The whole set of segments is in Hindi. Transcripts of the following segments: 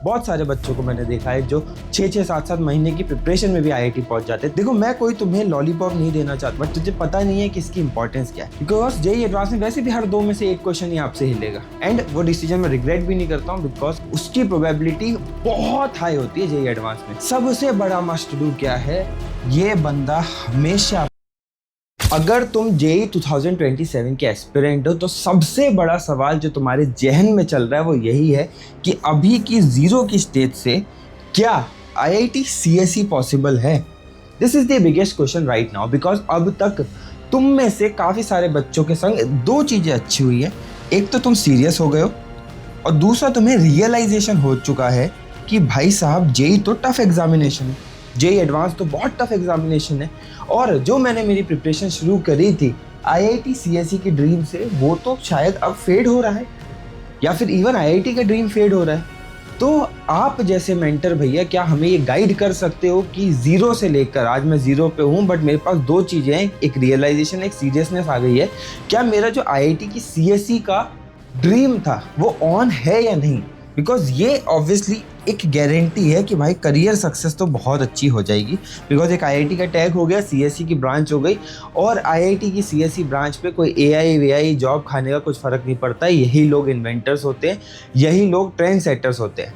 बहुत सारे बच्चों को मैंने देखा है जो 6-6 7-7 महीने की प्रिपरेशन में भी आईआईटी पहुंच जाते हैं। देखो मैं कोई तुम्हें लॉलीपॉप नहीं देना चाहता, बट तुझे पता नहीं है कि इसकी इंपॉर्टेंस क्या है, बिकॉज जेईई एडवांस में वैसे भी हर 2 में से एक क्वेश्चन ही आपसे हिलेगा। एंड वो डिसीजन मैं रिग्रेट भी नहीं करता हूँ, बिकॉज उसकी प्रोबेबिलिटी बहुत हाई होती है जेईई एडवांस में। सबसे बड़ा मस्ट डू क्या है, ये बंदा हमेशा, अगर तुम जेईई 2027 के एस्पिरेंट हो तो सबसे बड़ा सवाल जो तुम्हारे जहन में चल रहा है वो यही है कि अभी की जीरो की स्टेज से क्या आईआईटी सीएसई पॉसिबल है। This is the biggest question right now, because अब तक तुम में से काफ़ी सारे बच्चों के संग 2 चीज़ें अच्छी हुई है। एक तो तुम सीरियस हो गए हो और दूसरा तुम्हें रियलाइजेशन हो चुका है कि भाई साहब जेईई तो टफ एग्जामिनेशन है, जेईई एडवांस तो बहुत टफ एग्जामिनेशन है। और जो मैंने मेरी प्रिपरेशन शुरू करी थी आईआईटी सीएसई की ड्रीम से, वो तो शायद अब फेड हो रहा है या फिर इवन आईआईटी का ड्रीम फेड हो रहा है। तो आप जैसे मेंटर भैया क्या हमें ये गाइड कर सकते हो कि जीरो से लेकर आज मैं जीरो पे हूँ, बट मेरे पास 2 चीज़ें हैं, एक रियलाइजेशन, एक सीरियसनेस आ गई है, क्या मेरा जो आईआईटी की सीएसई का ड्रीम था वो ऑन है या नहीं। बिकॉज ये ऑब्वियसली एक गारंटी है कि भाई करियर सक्सेस तो बहुत अच्छी हो जाएगी, बिकॉज एक आईआईटी का टैग हो गया, सीएसई की ब्रांच हो गई, और आईआईटी की सीएसई ब्रांच पे कोई एआई वेआई जॉब खाने का कुछ फ़र्क नहीं पड़ता। यही लोग इन्वेंटर्स होते हैं, यही लोग ट्रेंड सेटर्स होते हैं।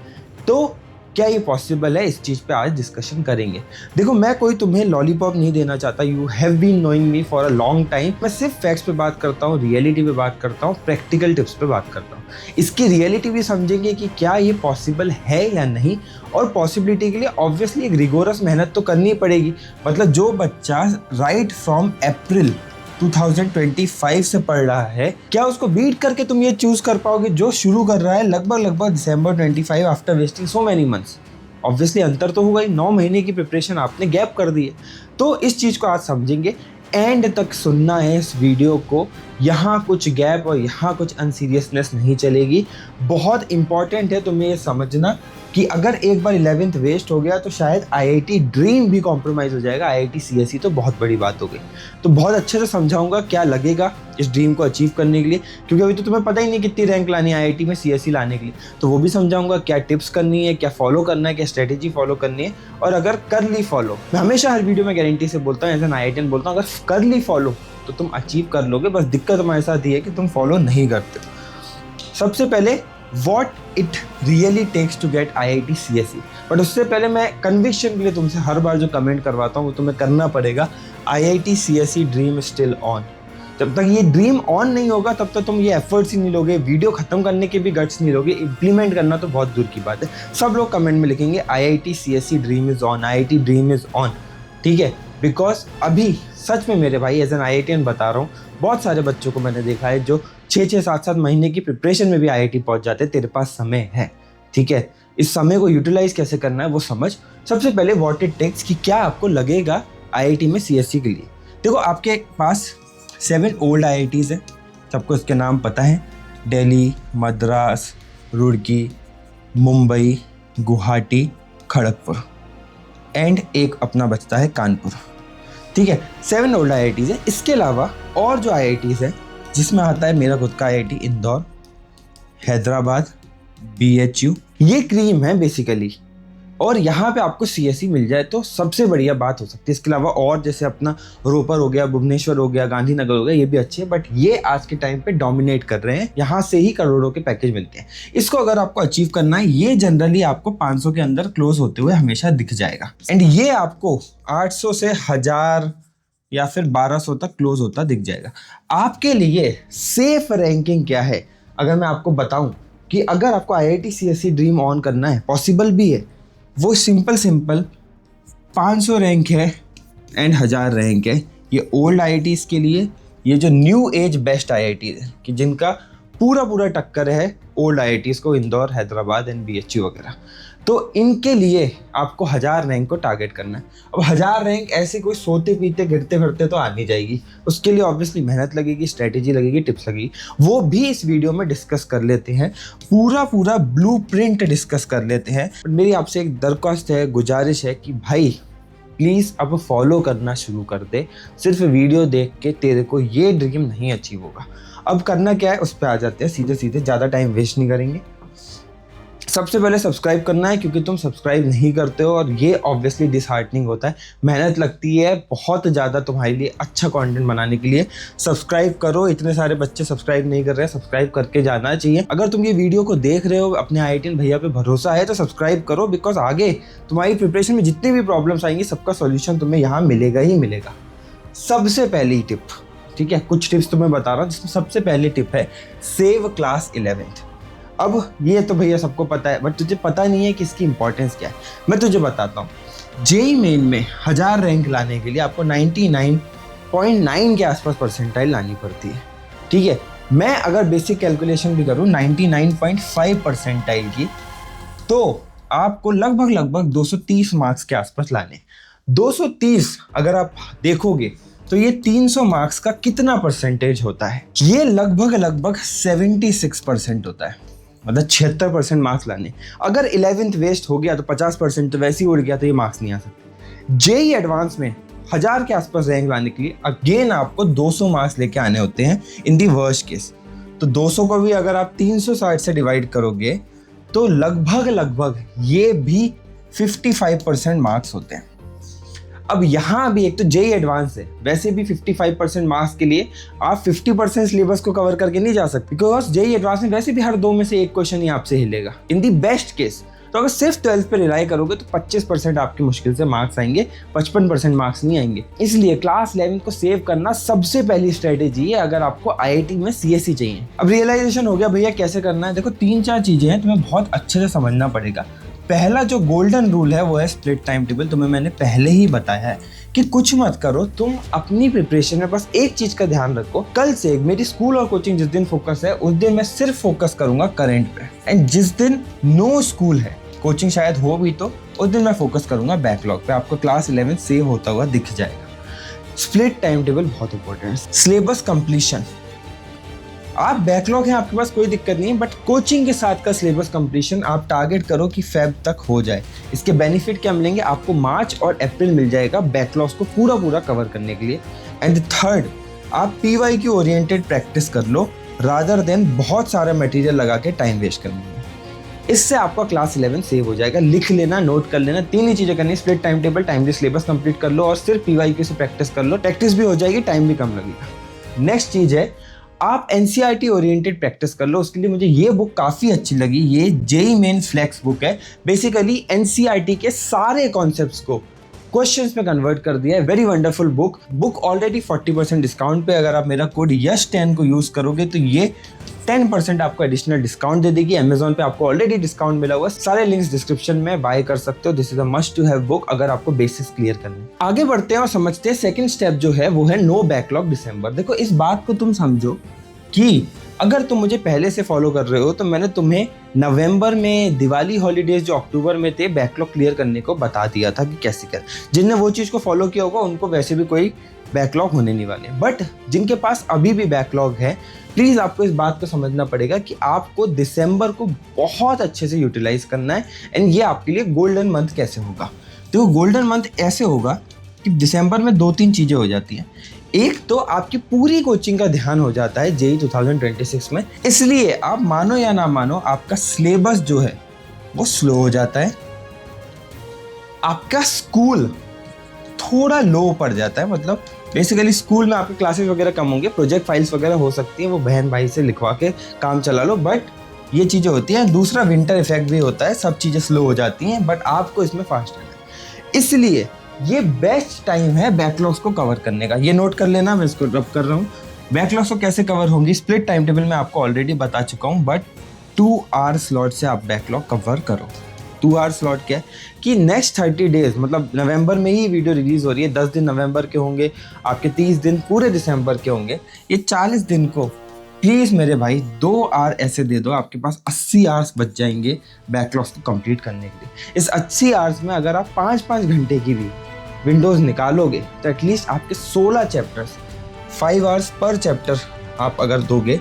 तो क्या ये पॉसिबल है, इस चीज़ पे आज डिस्कशन करेंगे। देखो मैं कोई तुम्हें लॉलीपॉप नहीं देना चाहता, you have been knowing me for a long time. मैं सिर्फ फैक्ट्स पे बात करता हूँ, रियलिटी पे बात करता हूँ, प्रैक्टिकल टिप्स पे बात करता हूँ। इसकी रियलिटी भी समझेंगे कि क्या ये पॉसिबल है या नहीं, और पॉसिबिलिटी के लिए ऑब्वियसली एक रिगोरस मेहनत तो करनी पड़ेगी। मतलब जो बच्चा राइट फ्रॉम अप्रैल 2025 से पढ़ रहा है, क्या उसको बीट करके तुम ये चूज कर पाओगे जो शुरू कर रहा है लगभग दिसंबर 25 after wasting so many months. Obviously अंतर तो होगा ही, 9 महीने की प्रिपरेशन आपने गैप कर दी है। तो इस चीज़ को आज समझेंगे, एंड तक सुनना है इस वीडियो को। यहाँ कुछ गैप और यहाँ कुछ अनसीरियसनेस नहीं चलेगी। बहुत इंपॉर्टेंट है तुम्हें ये समझना कि अगर एक बार 11th वेस्ट हो गया तो शायद आईआईटी ड्रीम भी कॉम्प्रोमाइज़ हो जाएगा, आईआईटी सीएसई तो बहुत बड़ी बात हो गई। तो बहुत अच्छे से समझाऊंगा क्या लगेगा इस ड्रीम को अचीव करने के लिए, क्योंकि अभी तो तुम्हें पता ही नहीं कितनी रैंक लानी है आईआईटी में सीएसई लाने के लिए। तो वो भी समझाऊंगा, क्या टिप्स करनी है, क्या फॉलो करना है, क्या स्ट्रेटेजी फॉलो करनी है। और अगर कर ली फॉलो, मैं हमेशा हर वीडियो में गारंटी से बोलता हूँ, एज एन आईआईटीएन बोलता हूँ, अगर कर ली फॉलो तो तुम अचीव कर लोगे। बस दिक्कत हमारे साथ ये है कि तुम फॉलो नहीं करते। सबसे पहले what it really takes to get IIT CSE, but उससे पहले मैं कन्विक्शन के लिए तुमसे हर बार जो कमेंट करवाता हूँ वो तुम्हें करना पड़ेगा, IIT CSE dream still on. जब तक ये ड्रीम ऑन नहीं होगा तब तक तुम ये एफर्ट्स ही नहीं लोगे, वीडियो खत्म करने के भी गट्स नहीं लोगे, इम्प्लीमेंट करना तो बहुत दूर की बात है। सब लोग कमेंट में लिखेंगे IIT CSE dream is on, IIT dream is on, ठीक है। बिकॉज अभी सच में मेरे भाई एज एन आईआईटीएन बता रहा हूँ, बहुत सारे बच्चों को मैंने देखा है जो 6-6 7-7 महीने की प्रिपरेशन में भी आईआईटी पहुंच जाते हैं। तेरे पास समय है, ठीक है, इस समय को यूटिलाइज कैसे करना है वो समझ। सबसे पहले व्हाट इट टेक्स, कि क्या आपको लगेगा आईआईटी में सीएसई के लिए। देखो आपके पास 7 ओल्ड आईआईटीज हैं, सबको इसके नाम पता है, दिल्ली, मद्रास, रुड़की, मुंबई, गुवाहाटी, खड़गपुर, एंड एक अपना बचता है कानपुर, ठीक है। 7 ओल्ड आईआईटीज है। इसके अलावा और जो आईआईटीज है जिसमें आता है मेरा खुद का आईआईटी इंदौर, हैदराबाद, बीएचयू, ये क्रीम है बेसिकली। और यहाँ पे आपको सीएसई मिल जाए तो सबसे बढ़िया बात हो सकती है। इसके अलावा और जैसे अपना रोपर हो गया, भुवनेश्वर हो गया, गांधीनगर हो गया, ये भी अच्छे हैं, बट ये आज के टाइम पे डोमिनेट कर रहे हैं। यहाँ से ही करोड़ों के पैकेज मिलते हैं। इसको अगर आपको अचीव करना है, ये जनरली आपको 500 के अंदर क्लोज होते हुए हमेशा दिख जाएगा, एंड ये आपको 800 से 1000 या फिर 1200 तक क्लोज होता दिख जाएगा। आपके लिए सेफ रैंकिंग क्या है, अगर मैं आपको बताऊं कि अगर आपको आईआईटी सीएसई ड्रीम ऑन करना है, पॉसिबल भी है, वो सिंपल 500 रैंक है एंड 1000 रैंक है। ये ओल्ड आईआईटीज़ के लिए, ये जो न्यू एज बेस्ट आईआईटीज़ है कि जिनका पूरा टक्कर है ओल्ड आईआईटीज़ को, इंदौर, हैदराबाद एंड बीएचयू वगैरह, तो इनके लिए आपको 1000 रैंक को टारगेट करना है। अब 1000 रैंक ऐसे कोई सोते पीते गिरते फिरते तो आ नहीं जाएगी, उसके लिए ऑब्वियसली मेहनत लगेगी, स्ट्रेटेजी लगेगी, टिप्स लगेगी, वो भी इस वीडियो में डिस्कस कर लेते हैं। पूरा ब्लूप्रिंट डिस्कस कर लेते हैं। मेरी आपसे एक दरख्वास्त है, गुजारिश है कि भाई प्लीज़ अब फॉलो करना शुरू कर दे। सिर्फ वीडियो देख के तेरे को ये ड्रीम नहीं अचीव होगा। अब करना क्या है उस पर आ जाते हैं सीधे, ज़्यादा टाइम वेस्ट नहीं करेंगे। सबसे पहले सब्सक्राइब करना है, क्योंकि तुम सब्सक्राइब नहीं करते हो और ये ऑब्वियसली डिसहार्टनिंग होता है। मेहनत लगती है बहुत ज़्यादा तुम्हारे लिए अच्छा कंटेंट बनाने के लिए। सब्सक्राइब करो, इतने सारे बच्चे सब्सक्राइब नहीं कर रहे हैं, सब्सक्राइब करके जाना चाहिए। अगर तुम ये वीडियो को देख रहे हो, अपने IITian भैया पे भरोसा है तो सब्सक्राइब करो, बिकॉज आगे तुम्हारी प्रिपरेशन में जितनी भी प्रॉब्लम्स आएंगी सबका सॉल्यूशन तुम्हें यहाँ मिलेगा ही मिलेगा। सबसे पहली टिप, ठीक है, कुछ टिप्स तुम्हें बता रहा हूँ, जिसमें सबसे पहली टिप है सेव क्लास 11th। अब ये तो भैया सबको पता है, बट तुझे पता नहीं है कि इसकी इंपॉर्टेंस क्या है। मैं तुझे बताता हूँ। जेईई मेन में 1000 रैंक लाने के लिए आपको 99.9 के आसपास परसेंटाइल लानी पड़ती है, ठीक है। मैं अगर बेसिक कैलकुलेशन भी करूँ 99.5 परसेंटाइल की, तो आपको लगभग 230 मार्क्स के आसपास लाने। 230 अगर आप देखोगे तो ये 300 मार्क्स का कितना परसेंटेज होता है? ये लगभग 76% होता है, मतलब 76% मार्क्स लाने। अगर 11th वेस्ट हो गया तो 50% तो वैसे ही उड़ गया, तो ये मार्क्स नहीं आ सकते। जेईई एडवांस में 1000 के आसपास रैंक लाने के लिए अगेन आपको 200 मार्क्स लेके आने होते हैं इन दी वर्स्ट केस। तो 200 को भी अगर आप 360 से डिवाइड करोगे तो लगभग ये भी 55% मार्क्स होते हैं। अब यहाँ भी एक तो जेईई एडवांस है, वैसे भी 55% मार्क्स के लिए आप 50% सिलेबस को कवर करके नहीं जा सकते, बिकॉज जेईई एडवांस में वैसे भी हर 2 में से एक क्वेश्चन ही आपसे हिलेगा इन दी बेस्ट केस। तो अगर सिर्फ 12th पे रिलाई करोगे तो 25% आपके मुश्किल से मार्क्स आएंगे, 55% मार्क्स नहीं आएंगे। इसलिए क्लास 11 को सेव करना सबसे पहली स्ट्रेटेजी है अगर आपको IIT में CSE चाहिए। अब रियलाइजेशन हो गया भैया कैसे करना है। देखो 3-4 चीजें हैं, तुम्हें बहुत अच्छे से समझना पड़ेगा। पहला जो गोल्डन रूल है वो है स्प्लिट टाइम टेबल। तुम्हें मैंने पहले ही बताया है कि कुछ मत करो, तुम अपनी प्रिपरेशन में बस एक चीज का ध्यान रखो। कल से मेरी स्कूल और कोचिंग जिस दिन फोकस है उस दिन मैं सिर्फ फोकस करूंगा करंट पे, एंड जिस दिन नो स्कूल है, कोचिंग शायद हो भी तो, उस दिन मैं फोकस करूंगा बैकलॉग पे। आपको क्लास 11 सेव होता हुआ दिख जाएगा। स्प्लिट टाइम टेबल बहुत इंपॉर्टेंट है। सिलेबस कंप्लीशन, आप बैकलॉग है आपके पास कोई दिक्कत नहीं है, बट कोचिंग के साथ का सिलेबस कंप्लीशन आप टारगेट करो कि फेब तक हो जाए। इसके बेनिफिट क्या मिलेंगे आपको? मार्च और अप्रैल मिल जाएगा बैकलॉग्स को पूरा कवर करने के लिए। एंड थर्ड, आप PYQ ओरिएंटेड प्रैक्टिस कर लो रादर देन बहुत सारा मटेरियल लगा के टाइम वेस्ट करने में। इससे आपका क्लास 11 सेव हो जाएगा। लिख लेना, नोट कर लेना, 3 ही चीजें करनी, split time table, timely syllabus complete कर लो और सिर्फ PYQ से प्रैक्टिस कर लो। प्रैक्टिस भी हो जाएगी, टाइम भी कम लगेगा। नेक्स्ट चीज है आप NCERT ओरिएंटेड प्रैक्टिस कर लो। उसके लिए मुझे ये बुक काफ़ी अच्छी लगी। ये जेईई मेन फ्लेक्स बुक है। बेसिकली NCERT के सारे कॉन्सेप्ट्स को क्वेश्चंस में कन्वर्ट कर दिया है। Very wonderful book already 40% discount पे। अगर आप मेरा कोड YES10 को यूज़ करोगे तो ये 10% आपको एडिशनल डिस्काउंट दे देगी। Amazon पे आपको ऑलरेडी डिस्काउंट मिला हुआ है। सारे लिंक्स डिस्क्रिप्शन में बाय कर सकते हो। This is a must to have book अगर आपको बेसिक्स क्लियर करने। आगे बढ़ते हैं और समझते हैं सेकंड स्टेप जो है वो है नो बैकलॉग दिसंबर। देखो इस बात को तुम समझो कि अगर तुम मुझे पहले से फॉलो कर रहे हो तो मैंने तुम्हें नवंबर में दिवाली हॉलीडेज जो अक्टूबर में थे बैकलॉग क्लियर करने को बता दिया था कि कैसे कर। जिनने वो चीज़ को फॉलो किया होगा उनको वैसे भी कोई बैकलॉग होने नहीं वाले। बट जिनके पास अभी भी बैकलॉग है, प्लीज़ आपको इस बात को समझना पड़ेगा कि आपको दिसंबर को बहुत अच्छे से यूटिलाइज करना है। एंड ये आपके लिए गोल्डन मंथ कैसे होगा? तो गोल्डन मंथ ऐसे होगा कि दिसंबर में 2-3 चीज़ें हो जाती हैं। एक तो आपकी पूरी कोचिंग का ध्यान हो जाता है जेईई 2026 में, इसलिए आप मानो या ना मानो आपका सिलेबस जो है वो स्लो हो जाता है। आपका स्कूल थोड़ा लो पड़ जाता है, मतलब बेसिकली स्कूल में आपके क्लासेस वगैरह कम होंगे, प्रोजेक्ट फाइल्स वगैरह हो सकती हैं, वो बहन भाई से लिखवा के काम चला लो, बट ये चीज़ें होती हैं। दूसरा विंटर इफेक्ट भी होता है, सब चीज़ें स्लो हो जाती हैं, बट आपको इसमें फास्ट रहना है। इसलिए ये बेस्ट टाइम है बैकलॉग्स को कवर करने का। ये नोट कर लेना, मैं इसको रब कर रहा हूँ। बैकलॉग्स को कैसे कवर होंगी स्प्लिट टाइम टेबल में आपको ऑलरेडी बता चुका हूँ, बट 2 आवर स्लॉट से आप बैकलॉग कवर करो। 2 आवर स्लॉट क्या है कि नेक्स्ट 30 डेज, मतलब नवंबर में ही वीडियो रिलीज हो रही है, 10 दिन नवंबर के होंगे, आपके 30 दिन पूरे दिसंबर के होंगे। ये 40 दिन को प्लीज़ मेरे भाई 2 आवर ऐसे दे दो, आपके पास 80 आवर्स बच जाएंगे बैकलॉग्स को कंप्लीट करने के लिए। इस 80 आवर्स में अगर आप 5-5 घंटे की भी विंडोज़ निकालोगे तो एटलीस्ट आपके 16 चैप्टर्स, 5 आवर्स पर चैप्टर आप अगर दोगे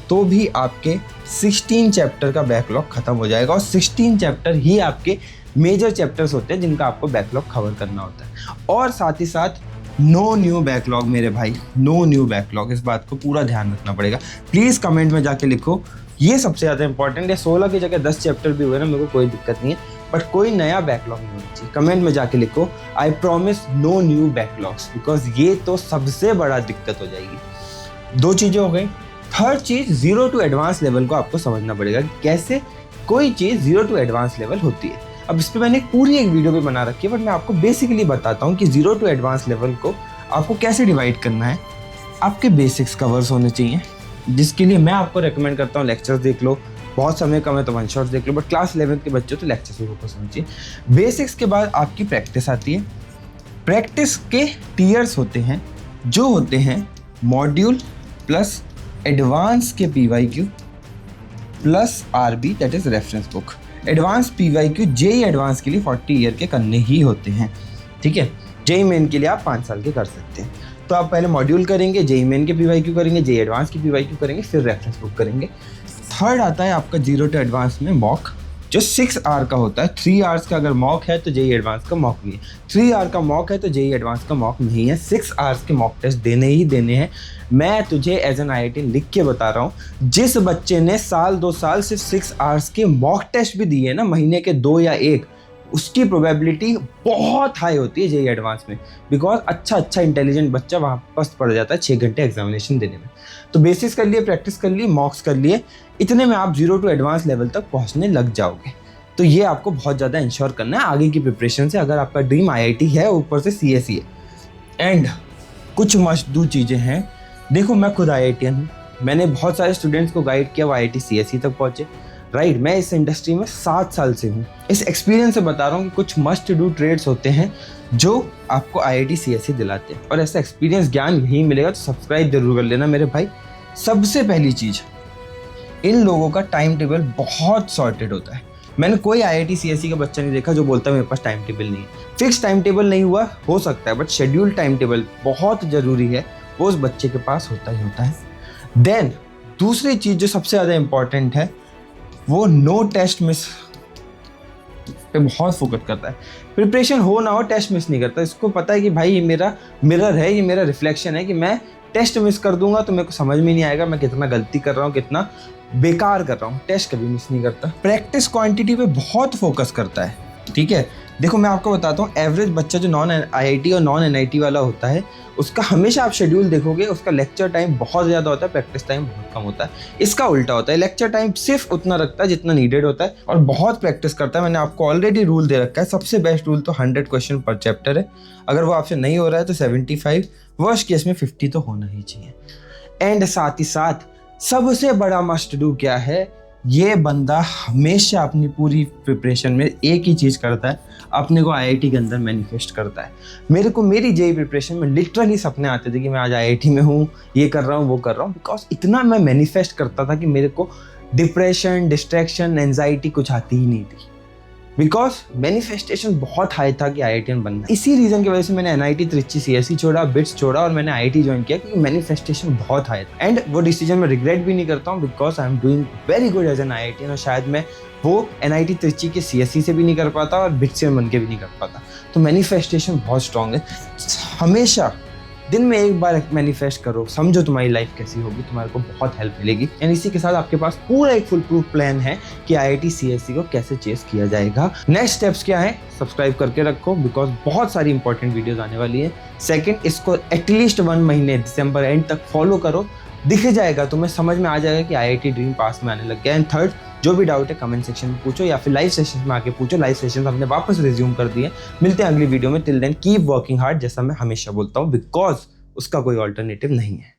तो भी आपके 16 चैप्टर का बैकलॉग खत्म हो जाएगा। और 16 चैप्टर ही आपके मेजर चैप्टर्स होते हैं जिनका आपको बैकलॉग कवर करना होता है। और साथ ही साथ नो न्यू बैकलॉग मेरे भाई, नो न्यू बैकलॉग, इस बात को पूरा ध्यान रखना पड़ेगा। प्लीज़ कमेंट में जाके लिखो ये सबसे ज़्यादा इंपॉर्टेंट है। 16 की जगह 10 चैप्टर भी हुए ना, मेरे को कोई दिक्कत नहीं है, बट कोई नया बैकलॉग नहीं होना चाहिए। कमेंट में जाके लिखो I promise no new backlogs, because ये तो सबसे बड़ा दिक्कत हो जाएगी। 2 चीज़ें हो गई। थर्ड चीज़, 0 टू एडवांस लेवल को आपको समझना पड़ेगा कैसे कोई चीज़ 0 टू एडवांस लेवल होती है। अब इस पर मैंने पूरी एक वीडियो भी बना रखी है, बट मैं आपको बेसिकली बताता हूँ कि 0 टू एडवांस लेवल को आपको कैसे डिवाइड करना है। आपके बेसिक्स कवर्स होने चाहिए, जिसके लिए मैं आपको रेकमेंड करता हूँ लेक्चर्स देख लो। बहुत समय कम है तो वन शॉट्स देख लो, बट क्लास 11th के बच्चे तो लेक्चर्स पे फोकस होना चाहिए। बेसिक्स के बाद आपकी प्रैक्टिस आती है। प्रैक्टिस के टीयर्स होते हैं, जो होते हैं मॉड्यूल प्लस एडवांस के PYQ plus RB, that is reference book. Advance PYQ JEE advance के लिए 40 ईयर के करने ही होते हैं, ठीक है। JEE मेन के लिए आप 5 साल के कर सकते हैं। तो आप पहले मॉड्यूल करेंगे, JEE मेन के PYQ करेंगे, JEE एडवांस की PYQ करेंगे, फिर रेफरेंस बुक करेंगे। थर्ड आता है आपका 0 टू एडवांस में मॉक, जो 6 आवर का होता है। 3 आवर्स का अगर मॉक है तो JEE एडवांस का मॉक भी है। 3 आवर का मॉक है तो JEE एडवांस का मॉक नहीं है। 6 आवर्स के मॉक टेस्ट देने ही देने हैं। मैं तुझे एज एन IIT लिख के बता रहा हूँ, जिस बच्चे ने साल 2 साल सिर्फ 6 आवर्स के मॉक टेस्ट भी दिए ना, महीने के 2 या 1, उसकी प्रोबेबिलिटी बहुत हाई होती है JEE एडवांस में, बिकॉज अच्छा इंटेलिजेंट बच्चा वहाँ पस्त पड़ जाता है 6 घंटे एग्जामिनेशन देने में। तो बेसिक्स कर लिए, प्रैक्टिस कर लिए, मॉक्स कर लिए, इतने में आप 0 टू एडवांस लेवल तक पहुँचने लग जाओगे। तो ये आपको बहुत ज़्यादा इंश्योर करना है आगे की प्रिपरेशन से, अगर आपका ड्रीम IIT है, ऊपर से CSE है। एंड कुछ मस्ट डू चीज़ें हैं। देखो मैं खुद IITian हूँ, मैंने बहुत सारे स्टूडेंट्स को गाइड किया, वो IIT CSE तक पहुँचे, राइट। मैं इस इंडस्ट्री में 7 साल से हूँ। इस एक्सपीरियंस से बता रहा हूँ कि कुछ मस्ट डू ट्रेड्स होते हैं जो आपको IIT CSE दिलाते हैं, और ऐसा एक्सपीरियंस ज्ञान यहीं मिलेगा। तो सब्सक्राइब जरूर कर लेना मेरे भाई। सबसे पहली चीज़, इन लोगों का टाइम टेबल बहुत सॉर्टेड होता है। मैंने कोई IIT CSE का बच्चा नहीं देखा जो बोलता है मेरे पास टाइम टेबल नहीं है। फिक्स टाइम टेबल नहीं हुआ हो सकता है, बट शेड्यूल टाइम टेबल बहुत ज़रूरी है, वो उस बच्चे के पास होता ही होता है। देन दूसरी चीज़ जो सबसे ज़्यादा इम्पॉर्टेंट है, वो नो टेस्ट मिस पे बहुत फोकस करता है। प्रिपरेशन हो ना हो, टेस्ट मिस नहीं करता। इसको पता है कि भाई ये मेरा मिरर है, ये मेरा रिफ्लेक्शन है, कि मैं टेस्ट मिस कर दूंगा तो मेरे को समझ में नहीं आएगा मैं कितना गलती कर रहा हूँ, कितना बेकार कर रहा हूँ। टेस्ट कभी मिस नहीं करता। प्रैक्टिस क्वांटिटी पे बहुत फोकस करता है, ठीक है। देखो मैं आपको बताता हूँ, एवरेज बच्चा जो नॉन IIT और नॉन NIT वाला होता है, उसका हमेशा आप शेड्यूल देखोगे, उसका लेक्चर टाइम बहुत ज़्यादा होता है, प्रैक्टिस टाइम बहुत कम होता है। इसका उल्टा होता है, लेक्चर टाइम सिर्फ उतना रखता है जितना नीडेड होता है, और बहुत प्रैक्टिस करता है। मैंने आपको ऑलरेडी रूल दे रखा है, सबसे बेस्ट रूल तो 100 क्वेश्चन पर चैप्टर है। अगर वो आपसे नहीं हो रहा है तो 75, वर्स्ट केस में 50 तो होना ही चाहिए। एंड साथ ही साथ सबसे बड़ा मस्ट डू क्या है, ये बंदा हमेशा अपनी पूरी प्रिपरेशन में एक ही चीज़ करता है, अपने को IIT के अंदर मैनिफेस्ट करता है। मेरे को मेरी JEE प्रिपरेशन में लिटरली सपने आते थे कि मैं आज IIT में हूँ, ये कर रहा हूँ, वो कर रहा हूँ, बिकॉज इतना मैं मैनिफेस्ट करता था कि मेरे को डिप्रेशन, डिस्ट्रैक्शन, एंजाइटी कुछ आती ही नहीं थी, बिकॉज मैनिफेस्टेशन बहुत हाई था कि IITian बनना है। इसी रीज़न की वजह से मैंने NIT त्रिची CSE छोड़ा, बिट्स छोड़ा, और मैंने IIT ज्वाइन किया, क्योंकि मैनिफेस्टेशन बहुत हाई था। एंड वो डिसीजन मैं रिग्रेट भी नहीं करता हूँ, because I am doing very good as an IITian, और शायद मैं वो NIT त्रिची के CSE से भी नहीं कर पाता और बिट्स से बन के भी नहीं कर पाता। तो मैनिफेस्टेशन बहुत स्ट्रॉन्ग है। हमेशा दिन में एक बार मैनिफेस्ट करो, समझो तुम्हारी लाइफ कैसी होगी, तुम्हारे को बहुत हेल्प मिलेगी। एंड इसी के साथ आपके पास पूरा एक फुल प्रूफ प्लान है कि IIT CSE को कैसे चेस किया जाएगा। नेक्स्ट स्टेप्स क्या है, सब्सक्राइब करके रखो, बिकॉज बहुत सारी इंपॉर्टेंट वीडियोस आने वाली है। सेकंड, इसको एटलीस्ट 1 महीने दिसंबर एंड तक फॉलो करो, दिख जाएगा तुम्हें, समझ में आ जाएगा कि IIT ड्रीम पास में आने लग गया। एंड थर्ड, जो भी डाउट है कमेंट सेक्शन में पूछो, या फिर लाइव सेशन में आके पूछो। लाइव सेशन हमने वापस रिज्यूम कर दिए। मिलते हैं अगली वीडियो में। Till then keep working hard, जैसा मैं हमेशा बोलता हूँ, बिकॉज उसका कोई ऑल्टरनेटिव नहीं है।